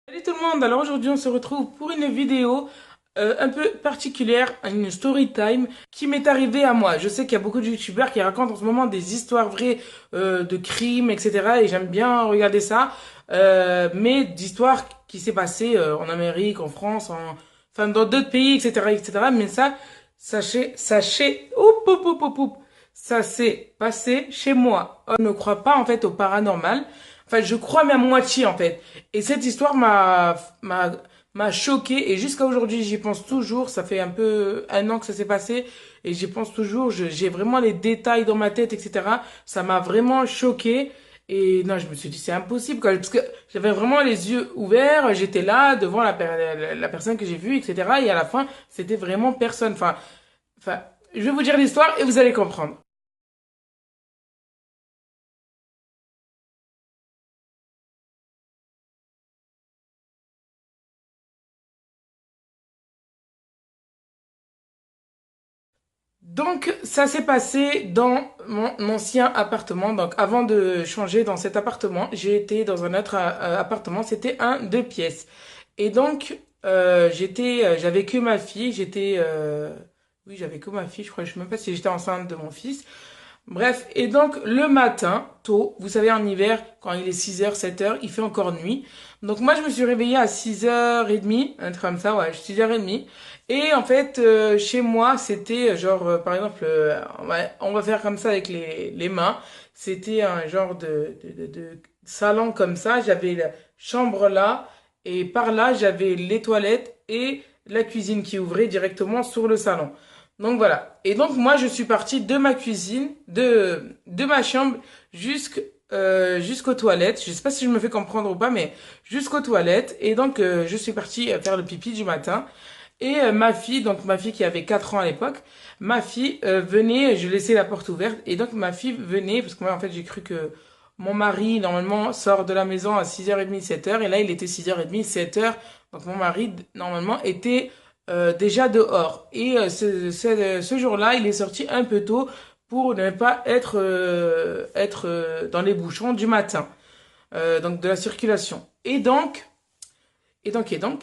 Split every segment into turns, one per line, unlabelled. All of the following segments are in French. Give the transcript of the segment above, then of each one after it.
Salut tout le monde, alors aujourd'hui on se retrouve pour une vidéo un peu particulière, une story time qui m'est arrivée à moi. Je sais qu'il y a beaucoup de youtubeurs qui racontent en ce moment des histoires vraies de crimes, etc. Et j'aime bien regarder ça, mais d'histoires qui s'est passées en Amérique, en France, enfin dans d'autres pays, etc., etc. Mais ça, sachez, oup, oup, oup, oup, oup, ça s'est passé chez moi. Je ne crois pas en fait au paranormal. Enfin, je crois mais à moitié en fait. Et cette histoire m'a choqué et jusqu'à aujourd'hui j'y pense toujours. Ça fait un peu un an que ça s'est passé et j'y pense toujours. J'ai vraiment les détails dans ma tête, etc. Ça m'a vraiment choqué et non, je me suis dit c'est impossible quoi, parce que j'avais vraiment les yeux ouverts. J'étais là devant la personne que j'ai vue, etc. Et à la fin c'était vraiment personne. Enfin, je vais vous dire l'histoire et vous allez comprendre. Donc, ça s'est passé dans mon ancien appartement. Donc, avant de changer dans cet appartement, j'ai été dans un autre appartement. C'était un deux pièces. Et donc, j'avais que ma fille. Oui, j'avais que ma fille. Je crois, je sais même pas si j'étais enceinte de mon fils. Bref, et donc le matin, tôt, vous savez en hiver, quand il est 6 heures, 7 heures, il fait encore nuit. Donc moi je me suis réveillée à 6h30, un truc comme ça, ouais, 6h30. Et en fait, chez moi, c'était genre, par exemple, ouais, on va faire comme ça avec les mains. C'était un genre de salon comme ça. J'avais la chambre là, et par là, j'avais les toilettes et la cuisine qui ouvrait directement sur le salon. Donc voilà. Et donc moi je suis partie de ma cuisine, de ma chambre jusqu'aux toilettes. Je sais pas si je me fais comprendre ou pas, mais jusqu'aux toilettes. Et donc je suis partie faire le pipi du matin. Et ma fille, donc ma fille qui avait 4 ans à l'époque, ma fille venait, je laissais la porte ouverte. Et donc ma fille venait, parce que moi en fait j'ai cru que mon mari normalement sort de la maison à 6h30, 7 heures. Et là il était 6h30, 7 heures. Donc mon mari normalement était déjà dehors. Et ce jour-là, il est sorti un peu tôt pour ne pas être dans les bouchons du matin, donc de la circulation. Et donc,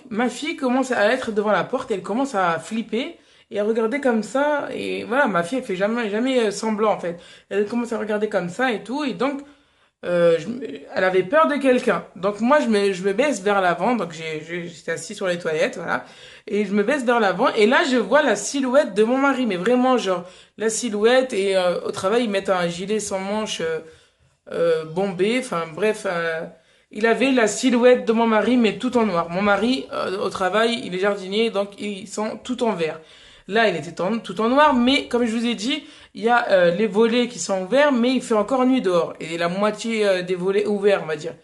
ma fille commence à être devant la porte, elle commence à flipper et à regarder comme ça. Et voilà, ma fille, elle fait jamais, jamais semblant en fait. Elle commence à regarder comme ça et tout. Et donc, elle avait peur de quelqu'un. Donc moi, je me baisse vers l'avant. Donc j'étais assis sur les toilettes, voilà. Et je me baisse vers l'avant. Et là, je vois la silhouette de mon mari. Mais vraiment, genre, la silhouette. Et au travail, ils mettent un gilet sans manches bombé. Enfin, bref. Il avait la silhouette de mon mari, mais tout en noir. Mon mari, au travail, il est jardinier, donc ils sont tout en vert. Là, il était tout en noir, mais comme je vous ai dit, il y a les volets qui sont ouverts, mais il fait encore nuit dehors. Et la moitié des volets ouverts, on va dire.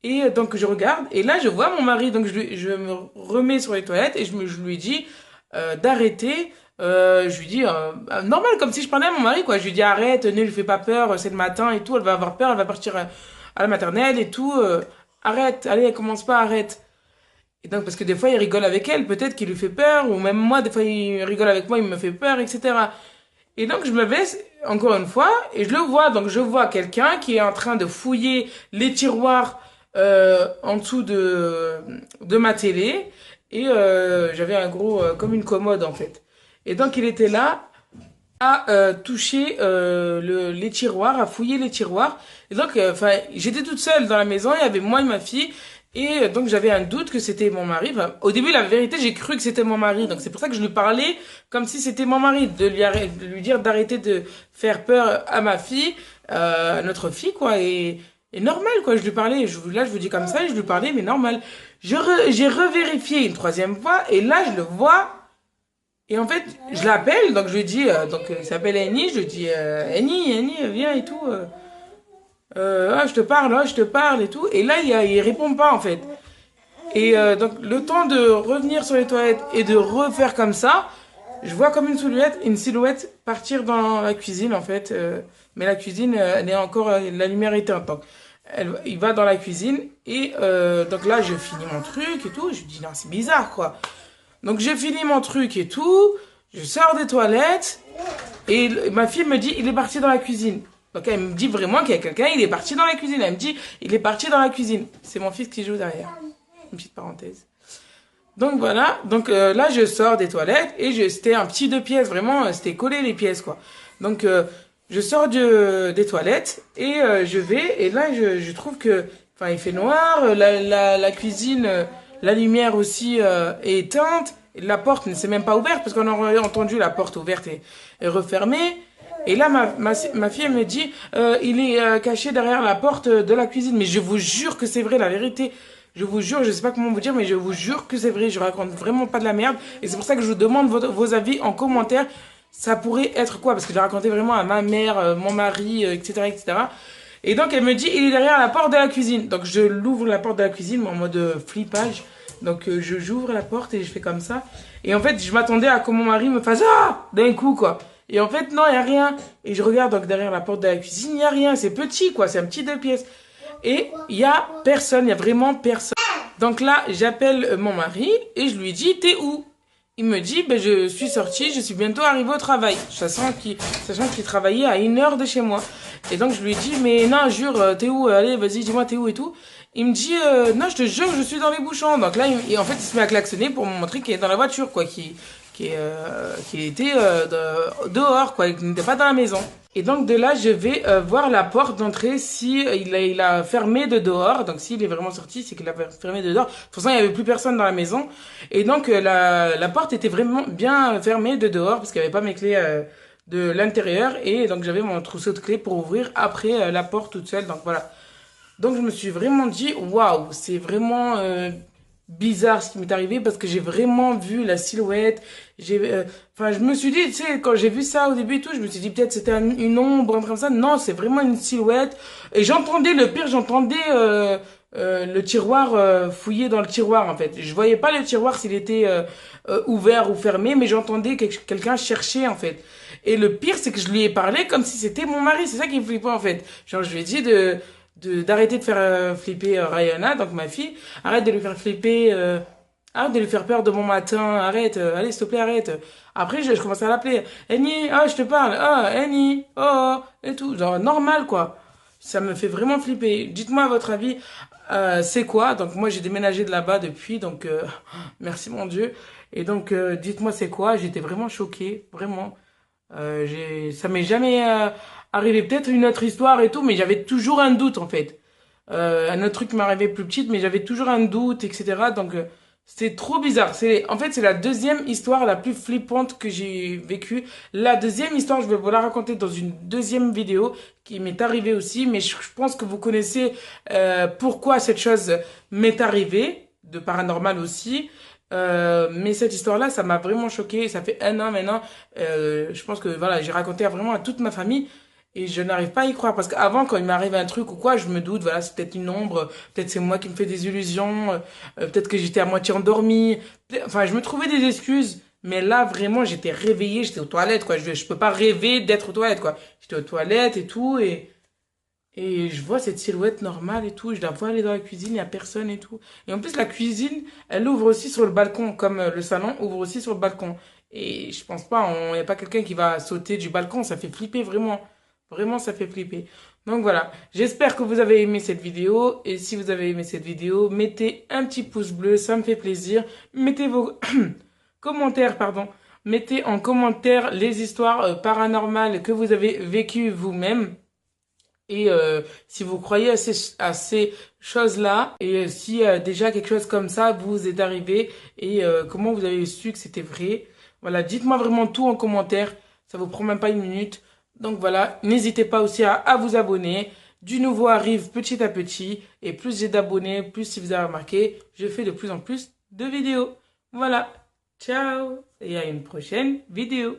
Et donc je regarde, et là je vois mon mari, donc je me remets sur les toilettes, et je lui dis d'arrêter. Je lui dis, normal, comme si je parlais à mon mari, quoi. Je lui dis, arrête, ne lui fais pas peur, c'est le matin et tout, elle va avoir peur, elle va partir à la maternelle et tout. Arrête, allez, elle commence pas, arrête. Et donc, parce que des fois, il rigole avec elle, peut-être qu'il lui fait peur, ou même moi, des fois, il rigole avec moi, il me fait peur, etc. Et donc, je me baisse, encore une fois, et je le vois. Donc, je vois quelqu'un qui est en train de fouiller les tiroirs en dessous de ma télé. Et j'avais un gros, comme une commode, en fait. Et donc, il était là à toucher les tiroirs, à fouiller les tiroirs. Et donc, enfin, j'étais toute seule dans la maison, il y avait moi et ma fille. Et donc, j'avais un doute que c'était mon mari. Enfin, au début, la vérité, j'ai cru que c'était mon mari. Donc, c'est pour ça que je lui parlais comme si c'était mon mari, de lui dire d'arrêter de faire peur à ma fille, à notre fille, quoi. Et normal, quoi. Je lui parlais, là, je vous dis comme ça, et je lui parlais, mais normal. J'ai revérifié une troisième fois, et là, je le vois. Et en fait, je l'appelle, donc je lui dis, donc il s'appelle Annie, je lui dis, Annie, viens et tout. Ah, je te parle, ah, je te parle et tout. Et là, il répond pas en fait. Et donc le temps de revenir sur les toilettes et de refaire comme ça, je vois comme une silhouette partir dans la cuisine en fait. Mais la cuisine, elle est encore, la lumière éteinte. Donc il va dans la cuisine et donc là, je finis mon truc et tout. Je me dis, non, c'est bizarre quoi. Donc j'ai fini mon truc et tout, je sors des toilettes et ma fille me dit il est parti dans la cuisine. Donc elle me dit vraiment qu'il y a quelqu'un, il est parti dans la cuisine. Elle me dit il est parti dans la cuisine. C'est mon fils qui joue derrière. une petite parenthèse. Donc voilà, donc là je sors des toilettes et c'était un petit deux pièces, vraiment, c'était collé les pièces quoi. Donc je sors des toilettes et je vais et là je trouve que, enfin il fait noir, la cuisine, la lumière aussi est éteinte, et la porte ne s'est même pas ouverte parce qu'on aurait entendu la porte ouverte et refermée. Et là ma fille elle me dit, il est caché derrière la porte de la cuisine, mais je vous jure que c'est vrai, la vérité. Je vous jure, je sais pas comment vous dire, mais je vous jure que c'est vrai. Je raconte vraiment pas de la merde. Et c'est pour ça que je vous demande vos avis en commentaire. Ça pourrait être quoi? Parce que j'ai raconté vraiment à ma mère, mon mari, etc., etc. Et cetera. Et donc elle me dit, il est derrière la porte de la cuisine. Donc je l'ouvre la porte de la cuisine en mode flippage. Donc j'ouvre la porte et je fais comme ça. Et en fait, je m'attendais à que mon mari me fasse ah d'un coup quoi. Et en fait, non, il y a rien. Et je regarde donc derrière la porte de la cuisine, il y a rien. C'est petit quoi, c'est un petit deux pièces. Et il y a personne, il y a vraiment personne. Donc là, j'appelle mon mari et je lui dis, t'es où? Il me dit, ben, je suis sorti, je suis bientôt arrivé au travail, sachant qu'il travaillait à 1 heure de chez moi. Et donc je lui dis, mais non, jure, t'es où? Allez, vas-y, dis-moi, t'es où et tout. Il me dit, non, je te jure, je suis dans les bouchons. Donc là, en fait, il se met à klaxonner pour me montrer qu'il est dans la voiture, quoi, qui était dehors, quoi, qui n'était pas dans la maison. Et donc de là, je vais voir la porte d'entrée si il a fermé de dehors. Donc s'il est vraiment sorti, c'est qu'il a fermé de dehors. De toute façon, il n'y avait plus personne dans la maison. Et donc la porte était vraiment bien fermée de dehors parce qu'il n'y avait pas mes clés de l'intérieur. Et donc j'avais mon trousseau de clés pour ouvrir après la porte toute seule. Donc voilà. Donc je me suis vraiment dit, waouh, c'est vraiment bizarre ce qui m'est arrivé parce que j'ai vraiment vu la silhouette. Enfin, je me suis dit, tu sais, quand j'ai vu ça au début et tout, je me suis dit peut-être c'était une ombre, un truc comme ça. Non, c'est vraiment une silhouette. Et j'entendais, le pire, j'entendais le tiroir fouiller dans le tiroir en fait. Je voyais pas le tiroir s'il était ouvert ou fermé, mais j'entendais quelqu'un chercher en fait. Et le pire, c'est que je lui ai parlé comme si c'était mon mari. C'est ça qui me flippait en fait. Genre, je lui ai dit d'arrêter de faire flipper Rihanna, donc ma fille. Arrête de lui faire flipper, arrête de lui faire peur de bon matin, arrête, allez, s'il te plaît, arrête. Après, je commençais à l'appeler. Annie, ah, je te parle, ah, Annie, oh, et tout. Genre, normal, quoi. Ça me fait vraiment flipper. Dites-moi à votre avis, c'est quoi? Donc, moi, j'ai déménagé de là-bas depuis, donc, merci mon Dieu. Et donc, dites-moi c'est quoi? J'étais vraiment choquée, vraiment. Ça m'est jamais arrivé. Peut-être une autre histoire et tout, mais j'avais toujours un doute en fait. Un autre truc m'est arrivé plus petite, mais j'avais toujours un doute, etc. Donc c'est trop bizarre. En fait, c'est la deuxième histoire la plus flippante que j'ai vécue. La deuxième histoire, je vais vous la raconter dans une deuxième vidéo qui m'est arrivée aussi, mais je pense que vous connaissez pourquoi cette chose m'est arrivée, de paranormal aussi. Mais cette histoire-là, ça m'a vraiment choqué. Ça fait 1 an maintenant. Je pense que voilà, j'ai raconté vraiment à toute ma famille et je n'arrive pas à y croire parce qu'avant, quand il m'arrive un truc ou quoi, je me doute, voilà, c'est peut-être une ombre, peut-être c'est moi qui me fais des illusions, peut-être que j'étais à moitié endormie. Enfin, je me trouvais des excuses. Mais là, vraiment, j'étais réveillée, j'étais aux toilettes, quoi. Je peux pas rêver d'être aux toilettes, quoi. J'étais aux toilettes et tout, et je vois cette silhouette normale et tout. Je la vois aller dans la cuisine, il n'y a personne et tout. Et en plus, la cuisine, elle ouvre aussi sur le balcon, comme le salon ouvre aussi sur le balcon. Et je pense pas, il n'y a pas quelqu'un qui va sauter du balcon. Ça fait flipper, vraiment. Vraiment, ça fait flipper. Donc voilà. J'espère que vous avez aimé cette vidéo. Et si vous avez aimé cette vidéo, mettez un petit pouce bleu, ça me fait plaisir. Mettez vos commentaires, pardon. Mettez en commentaire les histoires paranormales que vous avez vécues vous-même. Et si vous croyez à ces choses-là, et si déjà quelque chose comme ça vous est arrivé, et comment vous avez su que c'était vrai, voilà, dites-moi vraiment tout en commentaire, ça vous prend même pas 1 minute. Donc voilà, n'hésitez pas aussi à vous abonner. Du nouveau arrive petit à petit, et plus j'ai d'abonnés, plus si vous avez remarqué, je fais de plus en plus de vidéos. Voilà, ciao, et à une prochaine vidéo.